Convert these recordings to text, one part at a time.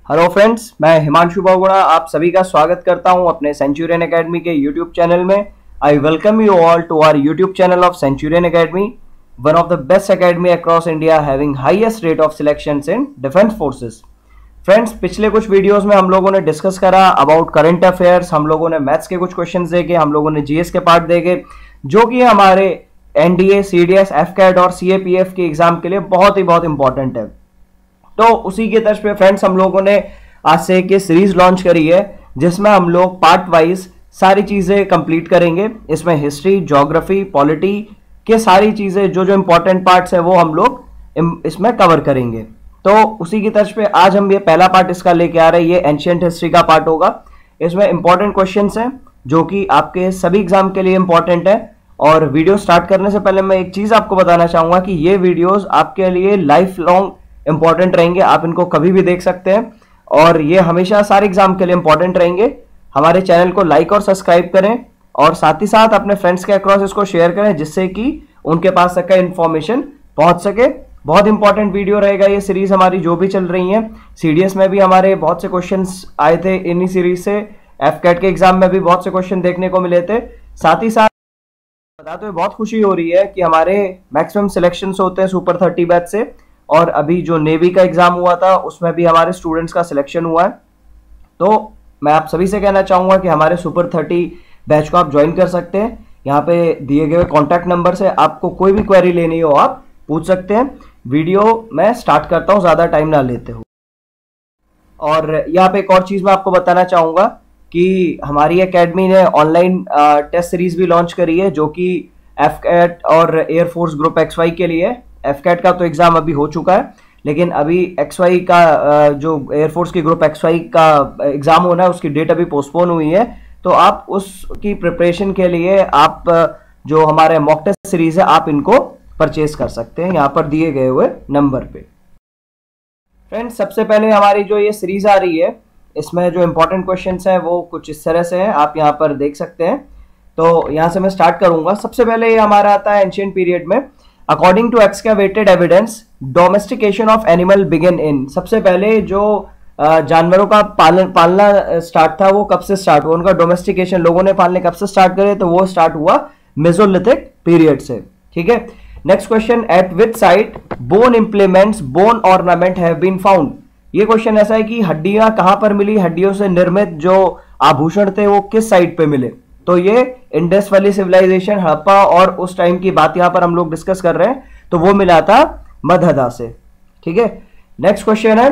Hello friends, मैं हिमांशु बहुगुणा आप सभी का स्वागत करता हूं अपने सेंचुरियन एकेडमी के यूट्यूब चैनल में। I welcome you all to our YouTube channel of Centurion Academy, one of the best academy across India having highest rate of selections in defence forces. Friends, पिछले कुछ videos में हम लोगों ने discuss करा about current affairs, हम लोगों ने मैथ्स के कुछ क्वेश्चंस देखे, हम लोगों ने जीएस के पार्ट देखे, जो कि हमारे एनडीए, सीडीएस, एफकैट और सीएपीएफ के एग्जाम के लिए बहुत इंपॉर्टेंट है। तो उसी के तर्ज पे फ्रेंड्स हम लोगों ने आज से एक सीरीज लॉन्च करी है जिसमें हम लोग पार्ट वाइज सारी चीजें कंप्लीट करेंगे। इसमें हिस्ट्री, ज्योग्राफी, पॉलिटी के सारी चीजें जो इंपॉर्टेंट पार्ट्स है वो हम लोग इसमें कवर करेंगे। तो उसी की तर्ज पे आज हम ये पहला पार्ट इसका लेके आ रहे हैं। ये एंशिएंट हिस्ट्री का पार्ट होगा। इसमें इंपॉर्टेंट क्वेश्चंस हैं जो कि आपके सभी एग्जाम के लिए इंपॉर्टेंट है। और वीडियो स्टार्ट करने से पहले मैं एक चीज आपको बताना चाहूंगा कि ये वीडियोस आपके लिए लाइफ लॉन्ग इंपॉर्टेंट रहेंगे। आप इनको कभी भी देख सकते हैं और ये हमेशा सारे एग्जाम के लिए इंपॉर्टेंट रहेंगे। हमारे चैनल को लाइक और सब्सक्राइब करें और साथ ही साथ अपने फ्रेंड्स के अक्रॉस इसको शेयर करें जिससे कि उनके पास तक का इंफॉर्मेशन पहुंच सके। बहुत इंपॉर्टेंट वीडियो रहेगा ये सीरीज हमारी जो भी चल रही है। सीडीएस में भी हमारे बहुत से क्वेश्चंस आए थे इन्हीं सीरीज से, एफकैट के एग्जाम में भी बहुत से क्वेश्चन देखने को मिले थे। साथ ही साथ बताते हुए बहुत खुशी हो रही है कि हमारे मैक्सिमम सिलेक्शंस होते हैं सुपर 30 बैच से, और अभी जो नेवी का एग्जाम हुआ था उसमें भी हमारे स्टूडेंट्स का सिलेक्शन हुआ है। तो मैं आप सभी से कहना चाहूंगा कि हमारे सुपर 30 बैच को आप ज्वाइन कर सकते हैं। यहाँ पे दिए गए कॉन्टैक्ट नंबर से आपको कोई भी क्वेरी लेनी हो आप पूछ सकते हैं। वीडियो मैं स्टार्ट करता हूँ ज्यादा टाइम ना लेते हुए। और यहाँ पे एक और चीज मैं आपको बताना चाहूंगा कि हमारी एकेडमी ने ऑनलाइन टेस्ट सीरीज भी लॉन्च करी है जो कि एफकैट और एयरफोर्स ग्रुप XY के लिए। एफकैट का तो एग्जाम अभी हो चुका है, लेकिन अभी XY का जो एयरफोर्स की ग्रुप XY का एग्जाम होना है उसकी डेट अभी पोस्टपोन हुई है। तो आप उसकी प्रिपरेशन के लिए आप जो हमारे मॉक टेस्ट सीरीज है आप इनको परचेज कर सकते हैं यहाँ पर दिए गए हुए नंबर पे। फ्रेंड्स, सबसे पहले हमारी जो ये सीरीज आ रही है इसमें जो इंपॉर्टेंट क्वेश्चंस हैं वो कुछ इस तरह से हैं, आप यहाँ पर देख सकते हैं। तो यहाँ से मैं स्टार्ट करूंगा। सबसे पहले ये हमारा आता है एंशिएंट पीरियड में। According to excavated evidence domestication of animal begin in. सबसे पहले जो जानवरों का पालना स्टार्ट था वो कब से स्टार्ट हुआ, उनका डोमेस्टिकेशन लोगों ने पालने कब से स्टार्ट करे, तो वो स्टार्ट हुआ मेसोलिथिक पीरियड से। ठीक है। Next question, at which site bone implements bone ornament have been found. ये क्वेश्चन ऐसा है कि हड्डियां कहां पर मिली, हड्डियों से निर्मित जो आभूषण थे वो किस साइट पे मिले। तो ये इंडस वैली सिविलाइजेशन, हड़प्पा और उस टाइम की बात यहां पर हम लोग डिस्कस कर रहे हैं, तो वो मिला था मगधा से। ठीक है। नेक्स्ट क्वेश्चन है,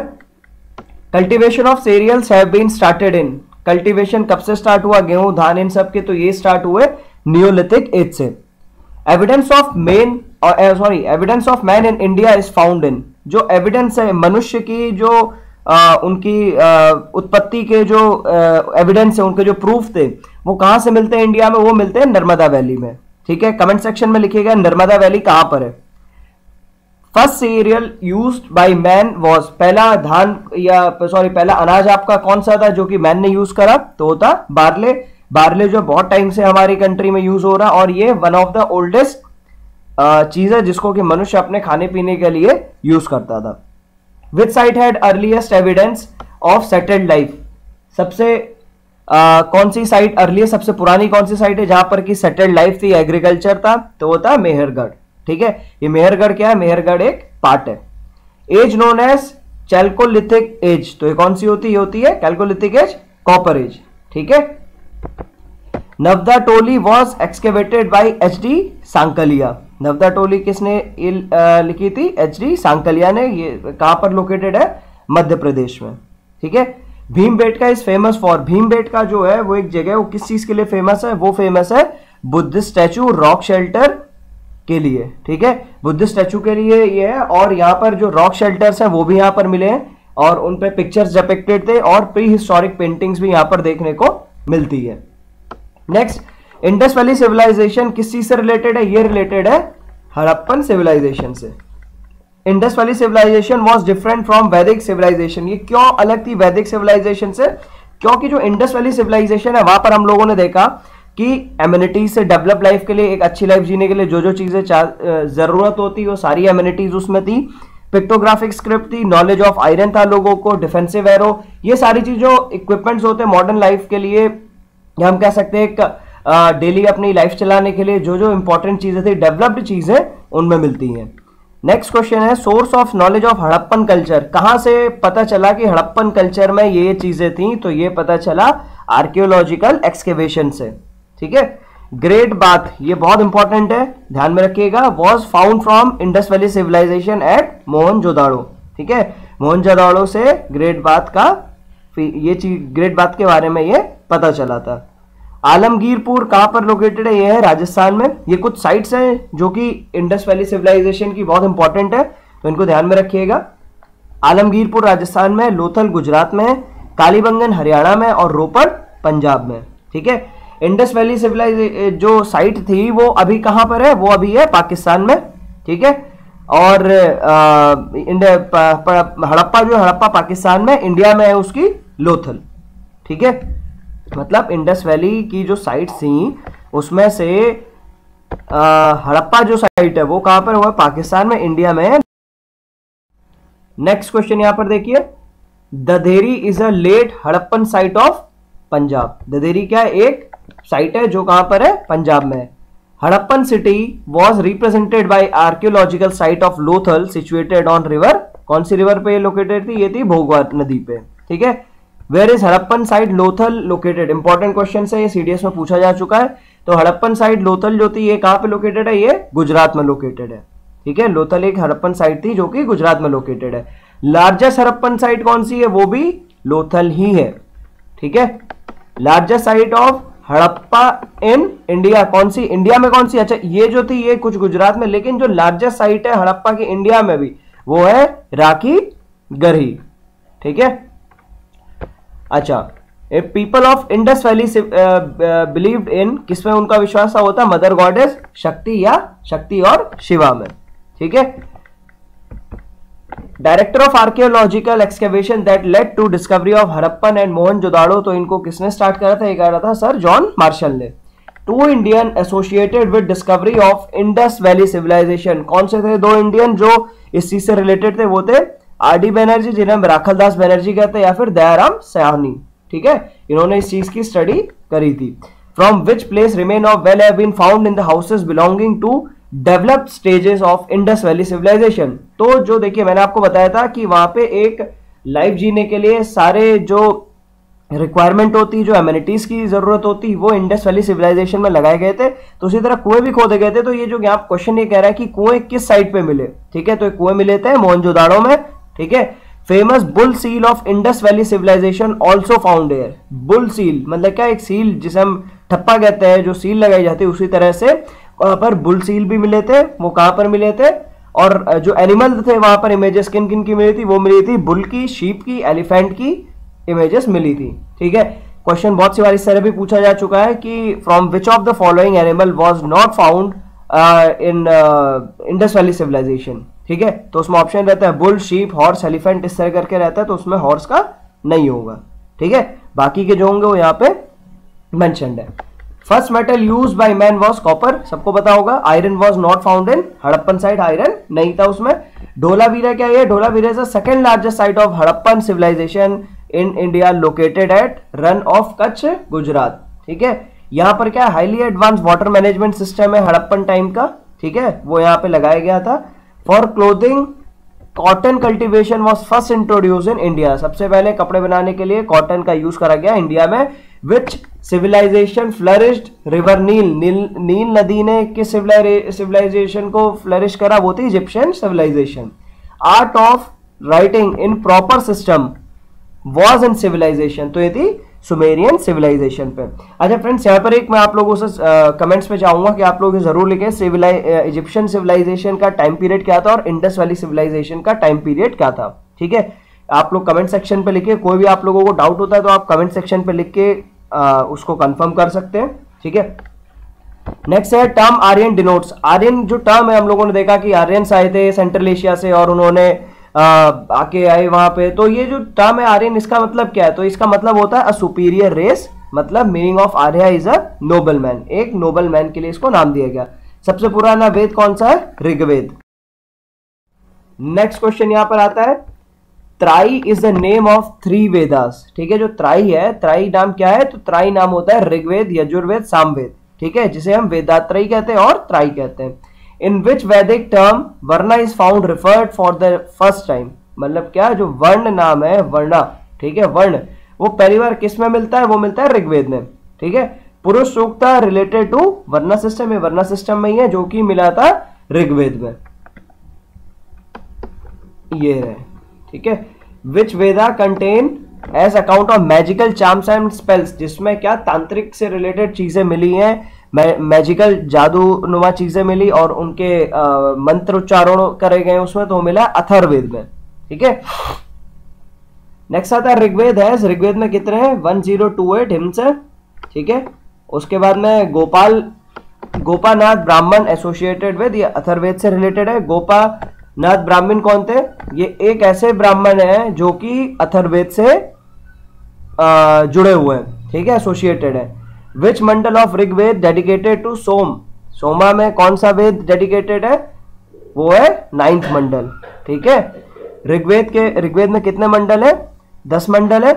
cultivation of cereals have been started in. Cultivation कब से स्टार्ट हुआ, गेहूं, धान, इन सब के, तो ये स्टार्ट हुए नियोलिथिक एज से। Evidence of man in India is found in. जो एविडेंस है मनुष्य की, जो उनकी उत्पत्ति के जो एविडेंस है, उनके जो प्रूफ थे वो कहां से मिलते हैं इंडिया में, वो मिलते हैं नर्मदा वैली में। ठीक है। कमेंट सेक्शन में लिखिएगा नर्मदा वैली कहां पर है। First serial used by man was, पहला धान या पहला अनाज आपका कौन सा था जो कि मैन ने यूज करा, तो होता बार्ले। बार्ले जो बहुत टाइम से हमारी कंट्री में यूज हो रहा, और ये वन ऑफ द ओल्डेस्ट चीज है जिसको कि मनुष्य अपने खाने पीने के लिए यूज करता था। विच site had earliest evidence of settled life. सबसे कौन सी साइट अर्लीस्ट, सबसे पुरानी कौन सी साइट है जहां पर की सेटल्ड लाइफ थी, एग्रीकल्चर था, तो वो था मेहरगढ़। ठीक है। ये मेहरगढ़ क्या है, मेहरगढ़ एक पार्ट है। As known as chalcolithic age, तो ये कौन सी होती है, ये होती है कैल्कोलिथिक एज, कॉपर एज। ठीक है। Navda Toli was excavated by HD Sankalia. Navda Toli किसने लिखी थी, HD सांकलिया ने। ये कहां पर लोकेटेड है, मध्य प्रदेश में। ठीक है। Bhimbetka is famous for. Bhimbetka जो है वो एक जगह, वो किस चीज के लिए फेमस है, वो फेमस है बुद्धिस्ट स्टैचू, रॉक शेल्टर के लिए। ठीक है। बुद्धिस्ट स्टैचू के लिए ये है, और यहाँ पर जो रॉक शेल्टर्स हैं वो भी यहाँ पर मिले हैं और उन पे पिक्चर्स डिपिक्टेड थे, और प्री हिस्टोरिक पेंटिंग्स भी यहाँ पर देखने को मिलती है। नेक्स्ट, इंडस वैली सिविलाइजेशन किस चीज से रिलेटेड है, ये रिलेटेड है हड़प्पन सिविलाइजेशन से। Indus valley civilisation was different from Vedic civilisation. ये क्यों अलग थी वैदिक सिविलाइजेशन से, क्योंकि जो इंडस वैली सिविलाइजेशन है वहां पर हम लोगों ने देखा कि एमिनिटीज से डेवलप लाइफ के लिए, एक अच्छी लाइफ जीने के लिए जो जो चीजें जरूरत होती है वो सारी एमिनिटीज उसमें थी। पिक्टोग्राफिक स्क्रिप्ट थी, नॉलेज ऑफ आयरन था लोगों को, डिफेंसिव एरो, ये सारी चीजों इक्विपमेंट्स होते हैं मॉडर्न लाइफ के लिए, या हम कह सकते हैं एक डेली अपनी लाइफ चलाने के लिए जो जो इंपॉर्टेंट चीजें थी, डेवलप्ड चीजें उनमें मिलती हैं। नेक्स्ट क्वेश्चन है source of knowledge of Harappan culture, कहां से पता चला कि हड़प्पन कल्चर में ये चीजें थी, तो ये पता चला आर्कियोलॉजिकल एक्सकेवेशन से। ठीक है। ग्रेट बाथ, ये बहुत इंपॉर्टेंट है, ध्यान में रखिएगा, was found from Indus valley civilisation at Mohenjodaro. ठीक है, मोहनजोदाड़ो से ग्रेट बाथ का ये चीज, ग्रेट बाथ के बारे में ये पता चला था। आलमगीरपुर कहां पर लोकेटेड है, ये है राजस्थान में। ये कुछ साइट्स हैं जो कि इंडस वैली सिविलाइजेशन की बहुत इंपॉर्टेंट है, तो इनको ध्यान में रखिएगा। आलमगीरपुर राजस्थान में, लोथल गुजरात में है, कालीबंगन हरियाणा में और रोपड़ पंजाब में। ठीक है। इंडस वैली सिविलाइजेशन जो साइट थी वो अभी कहां पर है, वो अभी है पाकिस्तान में। ठीक है। और हड़प्पा जो हड़प्पा पाकिस्तान में, इंडिया में है उसकी लोथल। ठीक है। मतलब इंडस वैली की जो साइट्स थी उसमें से हड़प्पा जो साइट है वो कहां पर, वो पाकिस्तान में, इंडिया में है। नेक्स्ट क्वेश्चन यहां पर देखिए, Dadheri is a late Harappan site of Punjab. Dadheri क्या है, एक साइट है जो कहां पर है, पंजाब में है। Harappan city was represented by archaeological site of Lothal situated on river, कौन सी रिवर पे लोकेटेड थी, ये थी भोगवा नदी पे। ठीक है। Where is Harappan site Lothal located, important question है, ये सीडीएस में पूछा जा चुका है। तो हड़प्पन साइट लोथल जो थी ये कहां पे लोकेटेड है, ये गुजरात में लोकेटेड है। ठीक है। लोथल एक हड़प्पन साइट थी जो कि गुजरात में लोकेटेड है। लार्जेस्ट हड़प्पन साइट कौन सी है, वो भी लोथल ही है। ठीक है। Largest site of Harappa in India, कौन सी, इंडिया में कौन सी, अच्छा ये जो थी ये कुछ गुजरात में, लेकिन जो लार्जेस्ट साइट है हड़प्पा की इंडिया में भी वो है राखी गढ़ी। ठीक है। अच्छा, people of Indus valley believed in, किसमें उनका विश्वास होता, मदर गॉडेस शक्ति, या शक्ति और शिवा में। ठीक है। Director of archaeological excavation that led to discovery of Harappan and Mohenjodaro, तो इनको किसने स्टार्ट करा था, ये करा था सर जॉन मार्शल ने। Two Indian associated with discovery of Indus valley civilisation, कौन से थे दो इंडियन जो इस चीज से रिलेटेड थे, वो थे आर डी बनर्जी जिन्हें राखल दास बनर्जी कहते हैं, या फिर दयाराम साहनी। ठीक है। इन्होंने इस चीज की स्टडी करी थी। From which place remain of well have been found in the houses belonging to developed stages of Indus valley civilisation. तो जो देखिए मैंने आपको बताया था कि वहां पे एक लाइफ जीने के लिए सारे जो रिक्वायरमेंट होती, जो एमिनिटीज की जरूरत होती, वो इंडस वैली सिविलाइजेशन में लगाए गए थे। तो उसी तरह कुएं भी खोदे गए थे। तो ये जो यहाँ क्वेश्चन ये कह रहा है कि कुएं किस साइड पे मिले, ठीक है, तो कुएं मिले थे मोहनजोदाड़ो में। ठीक है। Famous bull seal of Indus valley civilisation also found here. Bull seal मतलब क्या, एक सील जिसे हम ठप्पा कहते हैं, जो सील लगाई जाती है, उसी तरह से वहां पर बुल सील भी मिले थे। वो कहां पर मिले थे, और जो एनिमल थे वहां पर इमेजेस किन किन की मिली थी, वो मिली थी बुल की, शीप की, एलिफेंट की इमेजेस मिली थी। ठीक है। क्वेश्चन बहुत सी बार इस तरह भी पूछा जा चुका है कि from which of the following animal was not found in Indus valley civilisation. ठीक है। तो उसमें ऑप्शन रहता है बुल, शीप, हॉर्स, एलिफेंट, इस तरह करके रहता है, तो उसमें हॉर्स का नहीं होगा। ठीक है। बाकी के जो होंगे वो यहाँ पे मेंशन्ड है। First metal used by man was copper, सबको पता होगा। Iron was not found in Harappan site, iron नहीं था उसमें। ढोलावीरा क्या है, Dholavira is the second largest site of Harappan civilisation in India located at Rann of Kutch, Gujarat. ठीक है। यहाँ पर क्या highly advance water management system है हड़प्पन टाइम का। ठीक है। वो यहाँ पे लगाया गया था। For clothing cotton cultivation was first introduce in India, सबसे पहले कपड़े बनाने के लिए कॉटन का यूज करा गया इंडिया में। Which civilisation flourished, river Nile, Nile नदी ने किस सिविलाइजेशन को फ्लरिश करा, वो थी Egyptian civilisation. Art of writing in proper system was in civilisation, तो ये थी सुमेरियन सिविलाइजेशन पे। अच्छा फ्रेंड्स, यहाँ पर एक मैं आप लोगों से कमेंट्स में चाहूंगा कि आप लोग जरूर लिखें इजिप्शियन सिविलाइजेशन का टाइम पीरियड क्या था और इंडस वैली सिविलाइजेशन का टाइम पीरियड क्या था। ठीक है। आप लोग कमेंट सेक्शन पे लिखिए। कोई भी आप लोगों को डाउट होता है तो आप कमेंट सेक्शन पे लिख के उसको कंफर्म कर सकते हैं। ठीक है। नेक्स्ट है टर्म आर्यन डिनोट्स। आर्यन जो टर्म है, हम लोगों ने देखा कि आर्यंस आए थे सेंट्रल एशिया से और उन्होंने आके आए वहां पे। तो ये जो टर्म है आर्यन, इसका मतलब क्या है, तो इसका मतलब होता है अ सुपीरियर रेस, मतलब meaning of Arya is a noble man, एक नोबल मैन के लिए इसको नाम दिया गया। सबसे पुराना वेद कौन सा है, ऋग्वेद। नेक्स्ट क्वेश्चन यहां पर आता है, त्राई is the name of 3 Vedas. ठीक है, जो त्राई है, त्राई नाम क्या है? तो त्राई नाम होता है ऋग्वेद, यजुर्वेद, सामवेद। ठीक है, जिसे हम वेदात्रयी कहते हैं और त्राई कहते हैं। इन विच Vedic term varna is found referred for the first time. मतलब क्या, जो वर्ण नाम है, वर्णा, ठीक है, वर्ण, वो पहली बार किस में मिलता है? वो मिलता है ऋग्वेद में। ठीक है, पुरुष सूक्त रिलेटेड टू वर्णा सिस्टम, वर्णा सिस्टम में ही है, जो कि मिला था ऋग्वेद में, ये है। ठीक है, which Veda contain as account of magical charms and spells, जिसमें क्या तांत्रिक से रिलेटेड चीजें मिली हैं, मैजिकल जादू नुमा चीजें मिली और उनके मंत्र उच्चारण करे गए उसमें, तो मिला अथर्ववेद में। ठीक है, नेक्स्ट आता है ऋग्वेद है। ऋग्वेद में कितने हैं? 1028 हिम्स है। ठीक है, उसके बाद में गोपानाथ ब्राह्मण एसोसिएटेड विद, ये अथर्ववेद से रिलेटेड है। गोपानाथ ब्राह्मण कौन थे? ये एक ऐसे ब्राह्मण हैं जो कि अथर्ववेद से जुड़े हुए हैं। ठीक है, एसोसिएटेड है। विच मंडल ऑफ ऋग्वेद डेडिकेटेड टू सोम, सोमा में कौन सा वेद डेडिकेटेड है? वो है 9th मंडल। ठीक है, ऋग्वेद में कितने मंडल है? 10 मंडल है।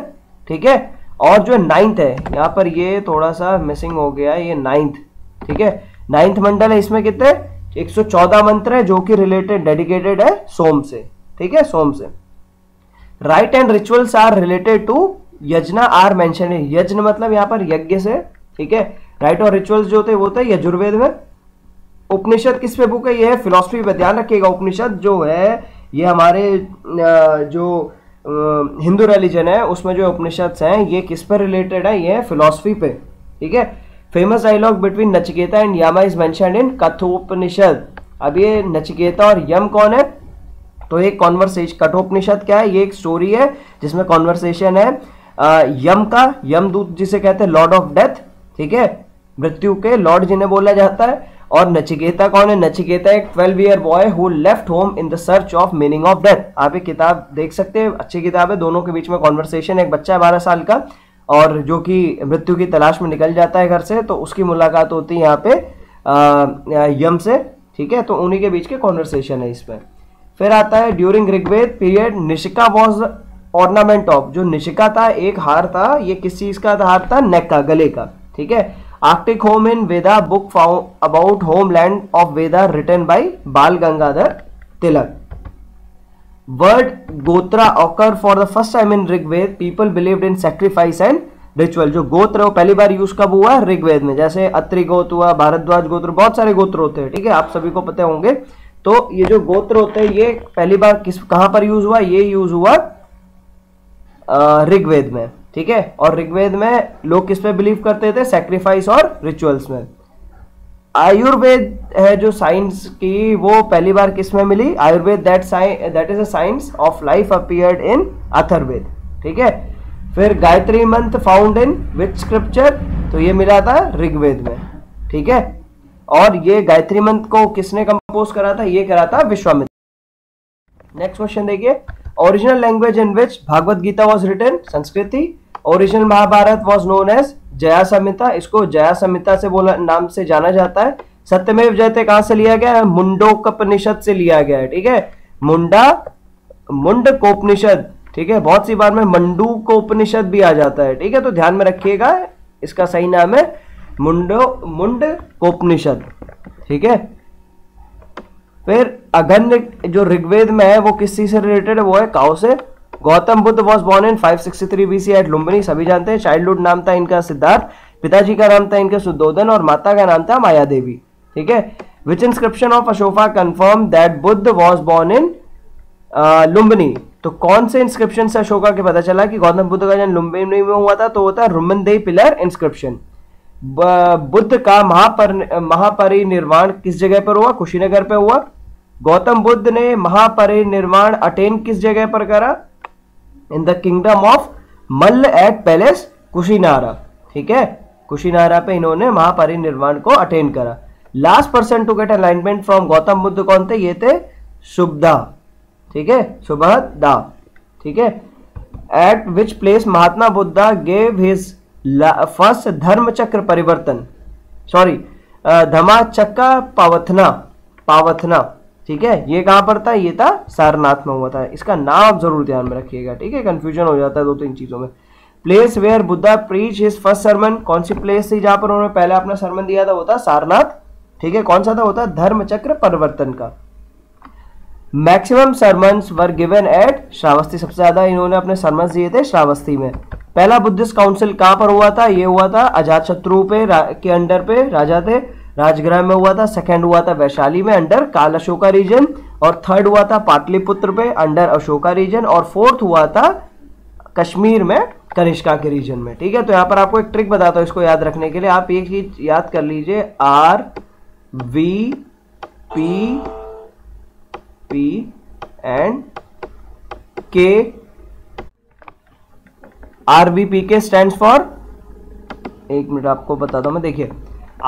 ठीक है, और जो 9th है, यहां पर ये थोड़ा सा मिसिंग हो गया, ये 9th। ठीक है, 9th मंडल है, इसमें कितने? 114 मंत्र है, जो कि रिलेटेड डेडिकेटेड है सोम से। ठीक है, सोम से। Rite and rituals are related to yajna are mention. Yajna मतलब यहाँ पर यज्ञ से। ठीक है, राइट और रिचुअल्स जो होते हैं वो होते हैं यजुर्वेद में। उपनिषद किस पे बुक है? ये है फिलॉसफी पे। ध्यान रखिएगा, उपनिषद जो है ये हमारे जो हिंदू रिलीजन है उसमें जो उपनिषद हैं ये किस पर रिलेटेड है? ये है फिलॉसफी पे। ठीक है, famous dialogue between Nachiketa and Yama is mentioned in Kathopanishad. अब ये नचिकेता और यम कौन है? तो एक कॉन्वर्सेशन, कठोपनिषद क्या है? ये एक स्टोरी है जिसमें कॉन्वर्सेशन है यम का, यमदूत जिसे कहते हैं लॉर्ड ऑफ डेथ। ठीक है, मृत्यु के लॉर्ड जिन्हें बोला जाता है। और नचिकेता कौन है? नचिकेता एक 12 year boy who left home in the search of meaning of death. आप एक किताब देख सकते हैं, अच्छी किताब है। दोनों के बीच में कॉन्वर्सेशन, एक बच्चा है 12 साल का और जो कि मृत्यु की तलाश में निकल जाता है घर से, तो उसकी मुलाकात होती है यहाँ पे यम से। ठीक है, तो उन्हीं के बीच के कॉन्वर्सेशन है इसमें। फिर आता है during Rigveda period Nishka was ornament of. जो निशिका था एक हार था, ये किस चीज का हार था? नेक का, गले का। ठीक है, Arctic home in Veda book found about homeland of Veda written by Bal Gangadhar Tilak. Word gotra occur for the first time in Rigveda. People believed in sacrifice and ritual. जो गोत्र है वो पहली बार यूज कब हुआ? ऋग्वेद में। जैसे अत्रि गोत्र हुआ, भारद्वाज गोत्र, बहुत सारे गोत्र होते हैं। ठीक है, आप सभी को पता होंगे। तो ये जो गोत्र होते हैं ये पहली बार कहां पर यूज हुआ? ये यूज हुआ ऋग्वेद में। ठीक है, और ऋग्वेद में लोग किस पे बिलीव करते थे? सैक्रिफाइस और रिचुअल्स में। आयुर्वेद है जो साइंस की, वो पहली बार किस में मिली? Ayurveda that is a science of life appeared in Atharvaveda. ठीक है, फिर गायत्री मंत्र फाउंड इन विच स्क्रिप्चर? तो ये मिला था ऋग्वेद में। ठीक है, और ये गायत्री मंत्र को किसने कंपोज करा था? ये करा था विश्वामित्र। नेक्स्ट क्वेश्चन देखिए, original language in which Bhagavad Gita was written? Sanskrit. Original Mahabharata was known as Jaya Samhita. इसको जया संहिता से बोला नाम से जाना जाता है। सत्यमेव जयते कहां से लिया गया है? मुंडकोपनिषद से लिया गया है। ठीक है, मुंडकोपनिषद। ठीक है, बहुत सी बार में मंडूकोपनिषद भी आ जाता है। ठीक है, तो ध्यान में रखिएगा, इसका सही नाम है मुंडकोपनिषद। ठीक है, फिर अगन्य जो ऋग्वेद में है वो किस चीज से रिलेटेड है? वो है काउ से। Gautam Buddha was born in 563 BC at Lumbini. सभी जानते हैं। चाइल्डहुड नाम था इनका सिद्धार्थ, पिताजी का नाम था इनका सुद्धोधन और माता का नाम था माया देवी। ठीक है, विच inscription of Ashoka confirm that Buddha was born इन लुम्बिनी। तो कौन से इंस्क्रिप्शन से अशोका के पता चला कि गौतम बुद्ध का जन्म लुम्बिनी में हुआ था? तो होता है रुमनदेही पिलर इंस्क्रिप्शन। बुद्ध का महापरिनिर्वाण किस जगह पर हुआ? कुशीनगर पे हुआ। गौतम बुद्ध ने महापरिनिर्वाण अटेन किस जगह पर करा? In the kingdom of Malla at palace Kushinara. ठीक है, कुशीनारा पे इन्होंने महापरिनिर्वाण को अटेन करा। Last person to get alignment from Gautam Buddha कौन थे? ये थे सुबधा। ठीक है, सुबहदा। ठीक है, eight which place Mahatma Buddha gave his first धर्म चक्र परिवर्तन, सॉरी धमाचक्का पावथना। ठीक है। ये कहाँ पर था, ये था सारनाथ में हुआ था। इसका नाम आप जरूर ध्यान में रखिएगा, ठीक है, कंफ्यूजन हो जाता है दो तीन चीजों में। Place where Buddha preach his first sermon, कौन सी प्लेस थी जहां पर उन्होंने पहले अपना सरमन दिया था, वो था सारनाथ, ठीक है। कौन सा था, वो था धर्म चक्र परिवर्तन का। Maximum sermons were given at Shravasti, सबसे ज्यादा इन्होंने अपने सरमन्स दिए थे श्रावस्ती में। पहला बुद्धिस्ट काउंसिल कहां पर हुआ था, ये हुआ था अजातशत्रु के अंडर पे राजा थे, राजगृह में हुआ था। सेकंड हुआ था वैशाली में अंडर काल अशोका रीजन, और थर्ड हुआ था पाटलिपुत्र पे अंडर अशोका रीजन, और फोर्थ हुआ था कश्मीर में कनिष्का के रीजन में, ठीक है। तो यहाँ पर आपको एक ट्रिक बताता हूँ इसको याद रखने के लिए, आप एक चीज याद कर लीजिए, RVP एंड के। RVPK स्टैंड्स फॉर, एक मिनट आपको बताता हूं मैं, देखिए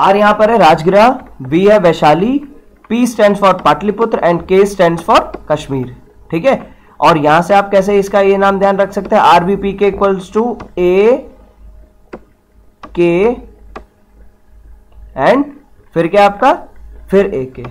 R यहां पर है राजगृह, V है Vaishali, P stands for Pataliputra and K stands for Kashmir, ठीक है। और यहां से आप कैसे इसका ये नाम ध्यान रख सकते हैं, RVPK equals to AK and फिर क्या आपका, फिर AK,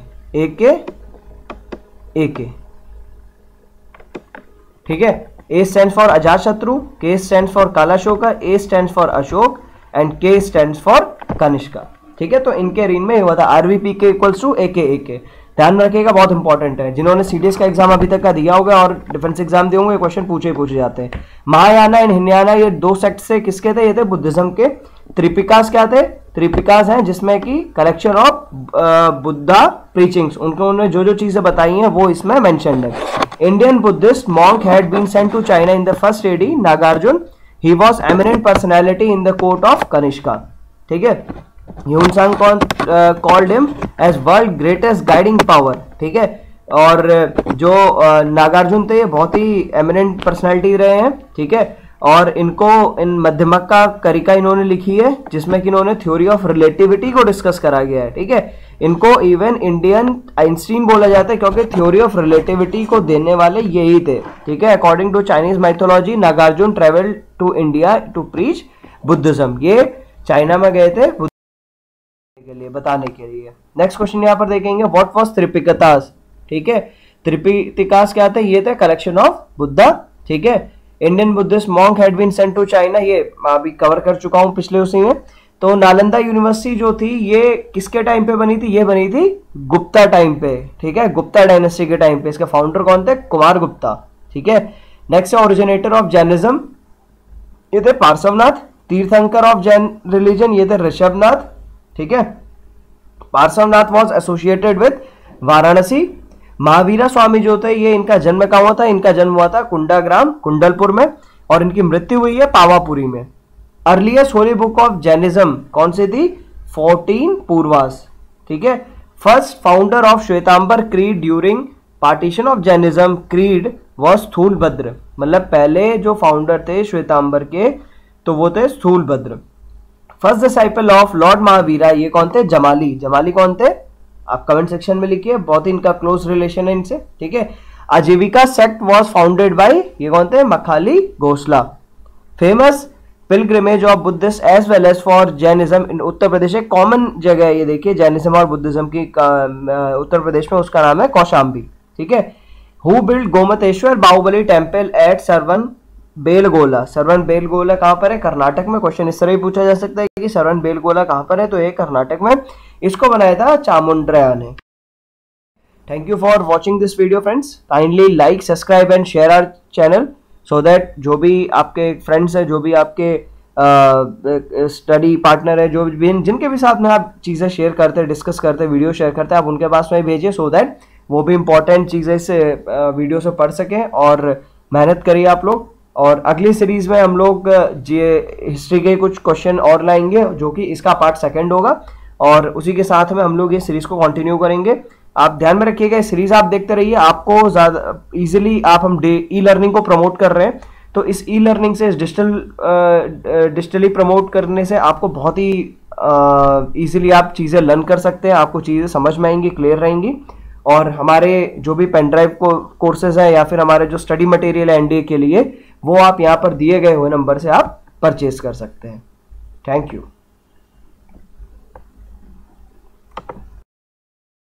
ठीक है। A stands for Ajatashatru, K stands for कालाशोका, A stands for Ashok and K stands for Kanishka, ठीक है। तो इनके रीन में हुआ था RVPK इक्वल्स टू AK। ध्यान में रखिएगा, बहुत इंपॉर्टेंट है। जिन्होंने CDS का एग्जाम अभी तक का दिया होगा और डिफेंस एग्जाम दिए होंगे, क्वेश्चन पूछे जाते हैं। महायाना एंड हिनयाना ये दो सेक्ट से किसके थे, ये थे बुद्धिज्म के। त्रिपिकास क्या थे, त्रिपिकास हैं जिसमें कि कलेक्शन ऑफ बुद्धा प्रीचिंग्स, उन्होंने जो जो चीजें बताई हैं वो इसमें मेंशन्ड है। Indian Buddhist monk had been sent to China in the first AD, Nagarjuna, he was eminent personality in the court of Kanishka, ठीक है। Hiuen Tsang called him as world greatest guiding power, ठीक है। और जो नागार्जुन थे ये बहुत ही एमिनेंट पर्सनालिटी रहे हैं, ठीक है। और इनको इन मध्यमक्का करिका इन्होंने लिखी है, जिसमें कि इन्होंने थ्योरी ऑफ रिलेटिविटी को डिस्कस करा गया है, ठीक है। इनको इवन इंडियन आइंस्टीन बोला जाता है, क्योंकि थ्योरी ऑफ रिलेटिविटी को देने वाले यही थे, ठीक है। According to Chinese mythology, Nagarjuna travel to India to preach Buddhism, ये चाइना में गए थे के लिए, बताने के लिए। नेक्स्ट क्वेश्चन यहाँ पर देखेंगे, व्हाट वाज त्रिपिकतास, ठीक है। त्रिपिटिकास क्या थे, ये थे कलेक्शन ऑफ बुद्धा, ठीक है। Indian Buddhist monk had been sent to China, ये अभी कवर कर चुका हूं पिछले उसी में। तो नालंदा यूनिवर्सिटी जो थी ये किसके टाइम पे बनी थी, ये बनी थी गुप्ता टाइम पे, ठीक है, गुप्ता डायनेस्टी के टाइम पे। इसके फाउंडर कौन थे, कुमार गुप्ता, ठीक है। नेक्स्ट है ओरिजिनेटर ऑफ जैनिज्म, ये थे पार्श्वनाथ। तीर्थंकर ऑफ जैन रिलीजन, ये थे ऋषभनाथ, ठीक है। Parshvanath was associated with Varanasi. Mahavira Swami जो थे, ये इनका जन्म कहाँ हुआ था, इनका जन्म हुआ था कुंडाग्राम कुंडलपुर में, और इनकी मृत्यु हुई है पावापुरी में। Earliest holy book of Jainism कौन सी थी, 14 पूर्वास, ठीक है। First founder of Shwetambar creed during partition of Jainism creed was Sthulabhadra, मतलब पहले जो फाउंडर थे श्वेतांबर के तो वो थे Sthulabhadra. First disciple of Lord Mahavira, ये कौन थे, जमाली। जमाली कौन थे, आप कमेंट सेक्शन में लिखिए, बहुत ही इनका क्लोज रिलेशन है इनसे, ठीक है। आजीविका सेक्ट वाज फाउंडेड बाय, ये कौन थे, Makhali Gosala. Famous pilgrimage of Buddhist as well as for Jainism in Uttar Pradesh, एक कॉमन जगह है ये देखिए जैनिज्म और बुद्धिज्म की उत्तर प्रदेश में, उसका नाम है कौशाम्बी, ठीक है। Who build Gomateshwara Bahubali temple at Shravana Belagola. Shravana Belagola कहां पर है, कर्नाटक में। क्वेश्चन इस तरह ही पूछा जा सकता है कि सरवन बेलगोला कहां पर है, तो ये कर्नाटक में। इसको बनाया था चामुंड्रया ने। Thank you for watching this video friends. Kindly like, subscribe and share our channel so that जो भी आपके फ्रेंड्स हैं, जो भी आपके स्टडी पार्टनर है, जो भी जिनके भी साथ में आप चीज़ें शेयर करते हैं, डिस्कस करते हैं, वीडियो शेयर करते हैं, आप उनके पास में भेजिए सो दैट वो भी इंपॉर्टेंट चीज़ें से वीडियो से पढ़ सकें। और मेहनत करिए आप लोग। और अगली सीरीज में हम लोग हिस्ट्री के कुछ क्वेश्चन और लाएंगे, जो कि इसका पार्ट 2 होगा, और उसी के साथ में हम लोग ये सीरीज को कंटिन्यू करेंगे। आप ध्यान में रखिएगा, सीरीज आप देखते रहिए, आपको ज़्यादा इजीली हम ई लर्निंग को प्रमोट कर रहे हैं, तो इस ई लर्निंग से, इस डिजिटली प्रमोट करने से आपको बहुत ही इजीली आप चीज़ें लर्न कर सकते हैं, आपको चीज़ें समझ में आएंगी, क्लियर रहेंगी। और हमारे जो भी पेन ड्राइव कोर्सेज हैं या फिर हमारे जो स्टडी मटेरियल है एनडीए के लिए, वो आप यहाँ पर दिए गए हुए नंबर से आप परचेज कर सकते हैं। Thank you.